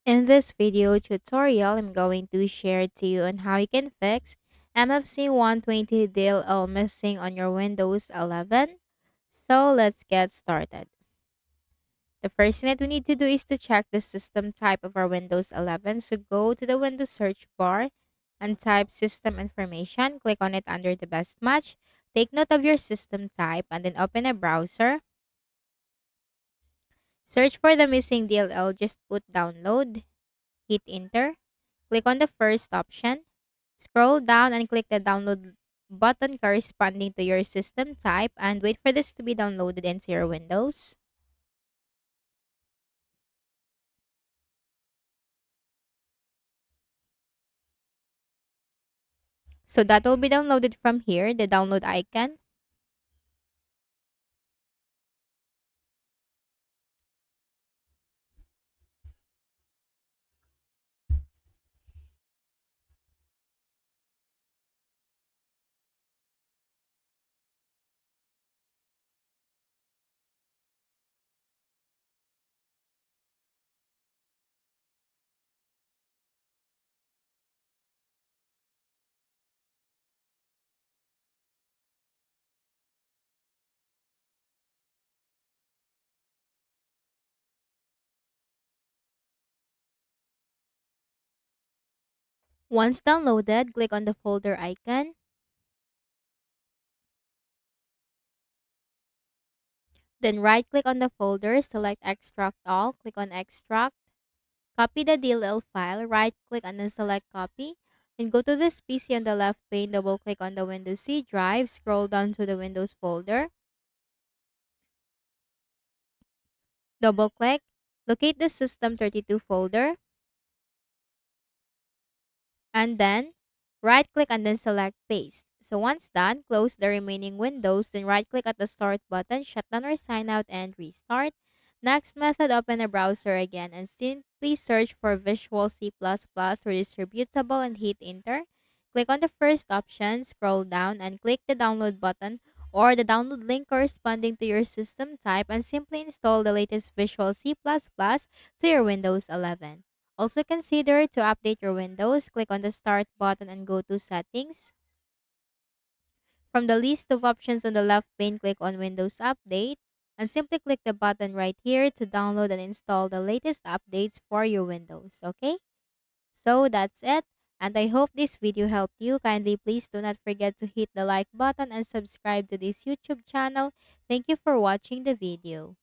In this video tutorial, I'm going to share to you on how you can fix MFC120.dll missing on your Windows 11. So let's get started. The first thing that we need to do is to check the system type of our Windows 11. So go to the Windows search bar and type system information. Click on it under the best match. Take note of your system type and then open a browser. Search for the missing DLL. Just put download. Hit enter. Click on the first option. Scroll down and click the download button corresponding to your system type and wait for this to be downloaded into your Windows. So that will be downloaded from here, the download icon. Once downloaded, click on the folder icon. Then right click on the folder, select extract all, click on extract. Copy the DLL file, right click and then select copy. Then go to this PC on the left pane, double click on the Windows C drive, scroll down to the Windows folder, double click, locate the System32 folder, and then right click and then select paste. So once done, close the remaining windows, then right click at the start button, shut down or sign out and restart. Next method, open a browser again and simply search for Visual C++ redistributable and hit enter. Click on the first option, scroll down and click the download button or the download link corresponding to your system type and simply install the latest Visual C++ to your Windows 11. Also consider to update your Windows, click on the Start button and go to Settings. From the list of options on the left pane, click on Windows Update and simply click the button right here to download and install the latest updates for your Windows. Okay? So that's it. And I hope this video helped you. Kindly please do not forget to hit the like button and subscribe to this YouTube channel. Thank you for watching the video.